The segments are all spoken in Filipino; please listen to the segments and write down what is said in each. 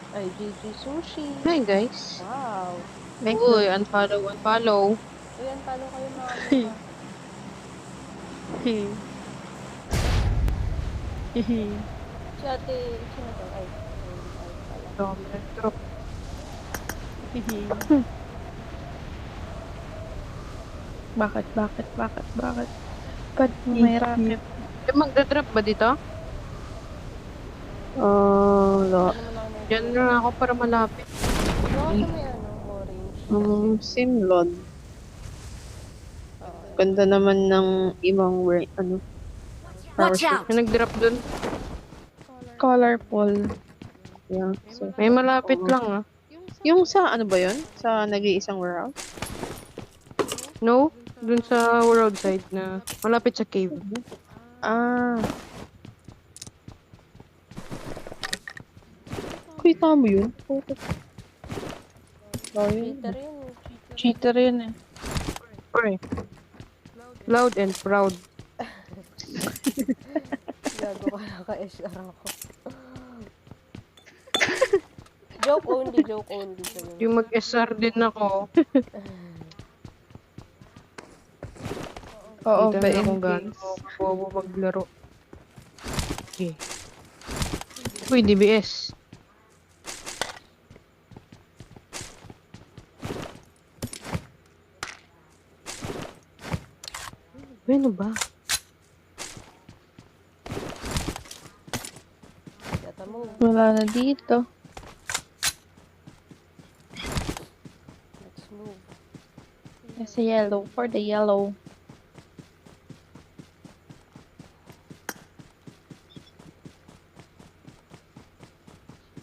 Ay, GG Sushi. Hi guys. Wow. Uy, unfollow, unfollow. Uy, unfollow kayo mga mukha. Si ate, sino to? Ay, pala. Dominant drop. Bakit? Ba't may racket? Magdadrop ba dito? Wala. Ano mo na ako Diyan na ako para malapit. Baka sa may orange. Simlon. Oo. Ganda naman ng ibang Watch out! May nag-drop dun. Colorful. Yeah. So, May malapit lang ah. yung sa ano ba yun? Sa nag-iisang warehouse? No? Dun sa roadside na malapit sa cave. Ah. Kita mo yun? Cheater yun. Cheater yun eh. Pre. Loud and proud. Gago ka naka-SR ako. Joke only. Yung mag-SR din ako. Oo, Kita ba na in kung gaano case. bobo maglaro. Okay. Uy, DBS. Ano ba? Yata mo. Wala na dito. Let's move. It's a yellow. For the yellow.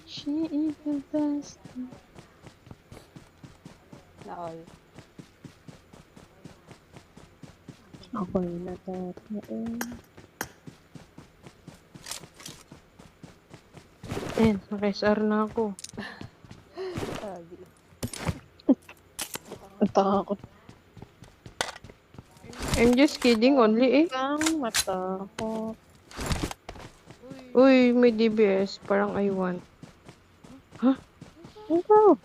She is the best. Na all. Ako yung natatain. Ayan, naka-SR na ako. Sabi. Matakot I'm just kidding only eh. kang matakot. Uy, may DBS. Parang I want. Ito.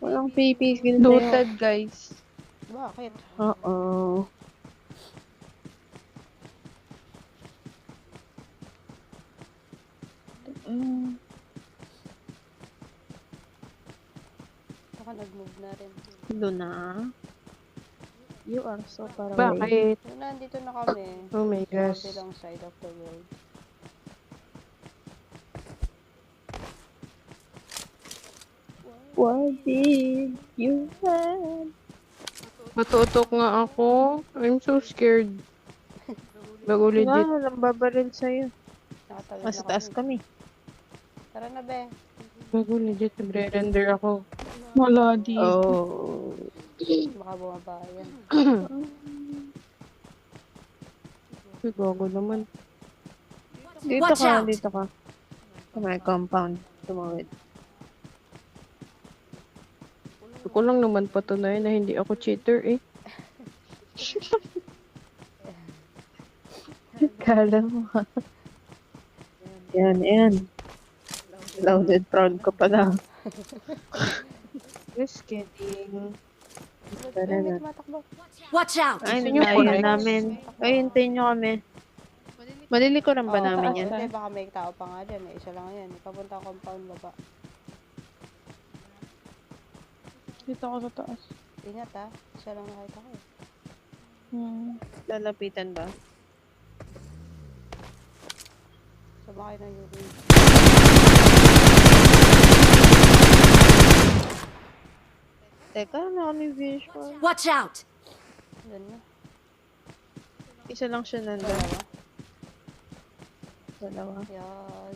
Walang PP skill sa'yo. Noted, guys. Bakit? Oo. Baka nag-move na rin. Luna. You are so far away. Bakit? Yun, nandito na kami. Oh my Sa gosh. kabilang side of the world. What did you have? Matutok nga ako. I'm so scared. Bago Wala, legit. walang babaril sa'yo. Nakatawid Nasa na taas kami. kami. Tara na, be. Bago legit. Nagre-render ako. Wala dito. Oh. Baka bumaba yan. Uy, bago naman. Dito Watch ka, out! dito ka. Sa may compound. Tumawid. Gusto ko lang naman patunayan na hindi ako cheater eh. Kala mo. Yan. Loud and proud ka pala. Just kidding. Tara Ay, na. may tumatakbo. Watch out! Ay, Gusto niyo nanayin connect? namin. Ay, hintayin nyo kami. Malilikuran ba Oo, namin taas. yan? Hindi, baka may tao pa nga dyan. Isa lang yan. Papunta compound baba. Dito ako sa taas. Ingat ha. Isa lang nakita ko. Lalapitan ba? Sumakay ng UV. Teka, na kami visual. Watch out! Yan na. Isa lang siya nandun. Dalawa. Yan.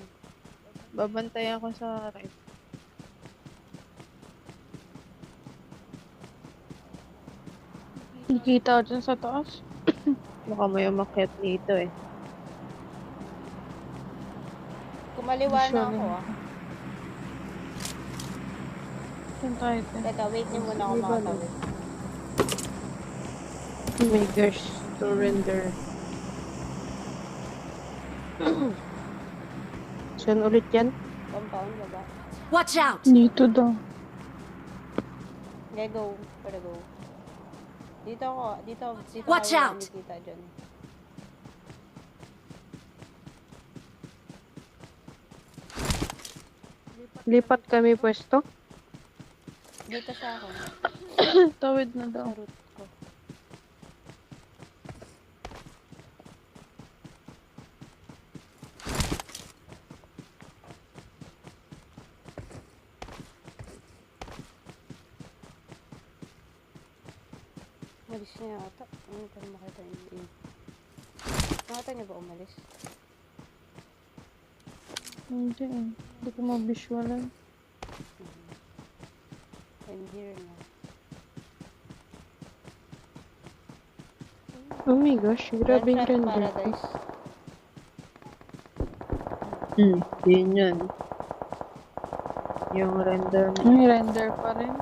Babantay ako sa right. Nakita ko dyan sa taas. Baka may umakyat dito eh. Kumaliwa na ako ah. Saan tayo? Teka, wait niyo muna ako makatawid. Oh my gosh. Surrender. Saan ulit yan? Compound, baba. Watch out! Dito daw. Okay, go. Para go. Dito ako. Dito Watch kami out! nakikita dyan. Lipat kami pwesto? Dito sa akin. Tawid na daw. Sa root ko. Umalis niya ata. Ano pa makita yung nakita niya ba umalis? Hindi eh. Hindi ko ma-visualan. I'm here na. Oh my gosh, grabe yung Gunshot render. paradise. Yun yun. Yung render mo. May render pa rin.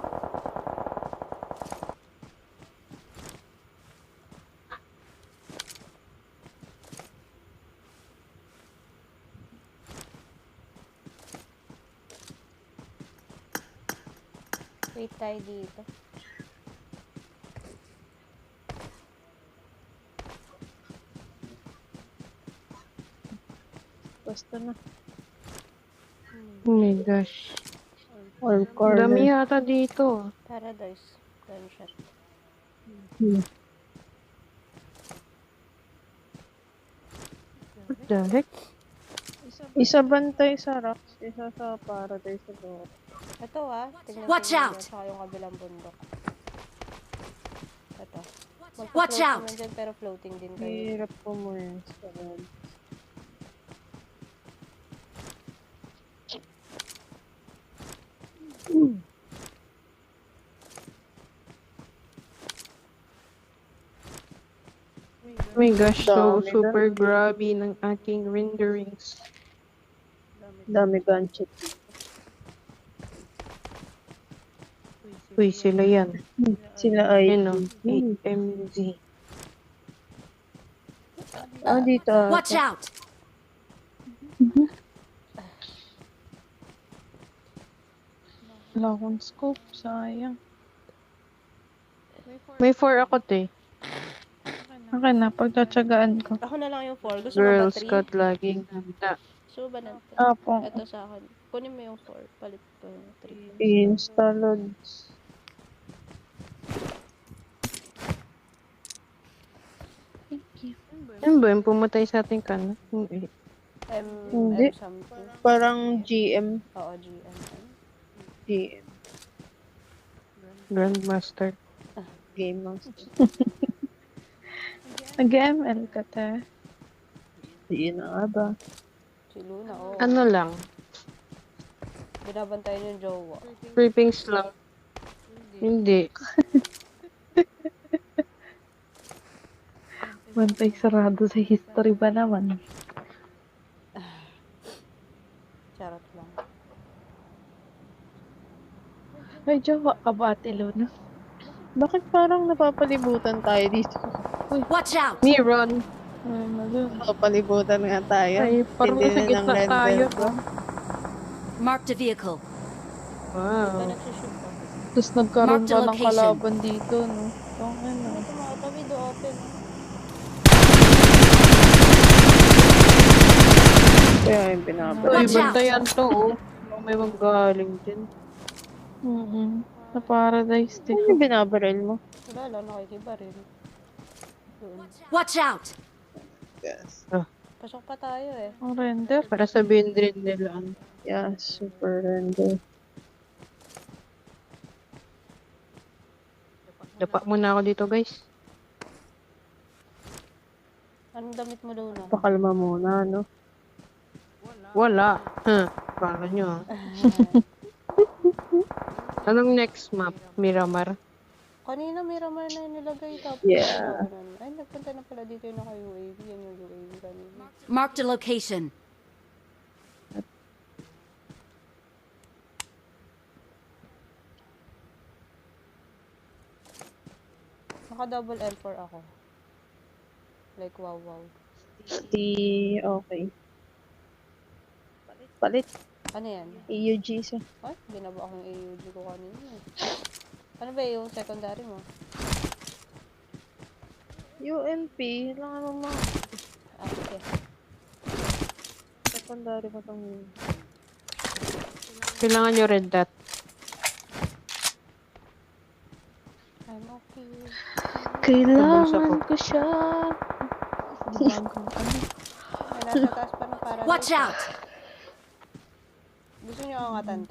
Wait tayo dito. Basta na. Oh my gosh. All Dami corner. yata dito. Paradise. Gunshot. What the heck? Isa bantay sa rocks, isa sa paradise sa door. Ito tingnan Watch tingnan out! yan, saka yung kabilang bundok. Ito. Watch Magpo-float out! naman dyan, pero floating din kayo. Hirap po mo yun sa red. Oh my gosh, so Dami, super grabby ng aking renderings. Dami gunshot. Uy, sila yan. Sila ay Ano? AMZ. dito Watch out! Wala akong scope. Sayang. May 4 ako, te. Okay na. Pagtatsagaan ko. Ako na lang yung 4. Gusto mo Girl ba 3? Scout laging handa. Gusto mo ba ng 3? Apo. Ito sa akin. Kunin mo yung 4. Palit ko yung 3. installed. Ano ba yung pumatay sa ating kan? Hindi. Hindi. M something. Parang GM. Oo, GM. GM. Grandmaster. Game Master. Nag-ML ka, te. Yun na nga ba? Si Luna, oo. Ano lang? Binabantayan yung jowa. Creepings lang. Hindi. Bantay sarado sa history ba naman? Charot lang. May jowa ka ba, Ate Luna? Bakit parang napapalibutan tayo dito? Watch out! Miron. Ay, malun. Napapalibutan nga tayo. Ay, parang Hindi nasa na ng gitna render tayo. ko. Marked a vehicle. Ito Wow. nagsushoot pa. Tapos nagkaroon Mark the pa ng location. kalaban dito, no? Tangin na. Ito mga tabi do open. Kaya yung binabalik. Uy, Watch out! bantayan to, oh. May magaling din. Sa paradise Ano dito. yung binabaril mo? Wala lang, nakikibaril. Doon. Watch out! Yes. Pasok pa tayo eh. Ang render. Para sabihin din nila, ano. Yeah, super render. Dapa muna ako dito, guys. Anong damit mo, Luna? Pakalma muna, no? Wala. Huh. Para nyo, ah. Anong next map? Miramar? Kanina Miramar na yung nilagay. Tapos Yeah. ay, nagpunta na pala dito yung naka-UAV. Yan yung UAV kanina. Marked a location. Naka-double L4 ako. Like, wow. Okay. Palit. Ano yan? EUG siya. Ay, binaba ako yung AUG ko kanina eh. Ano ba yung secondary mo? UNP. Lang ano mo. Ah, sige. Secondary pa tong Kailangan nyo red dot. I'm okay. Kailangan ko siya. May nasa taas pa ng paradise. Watch out! Gusto nyo angatan to?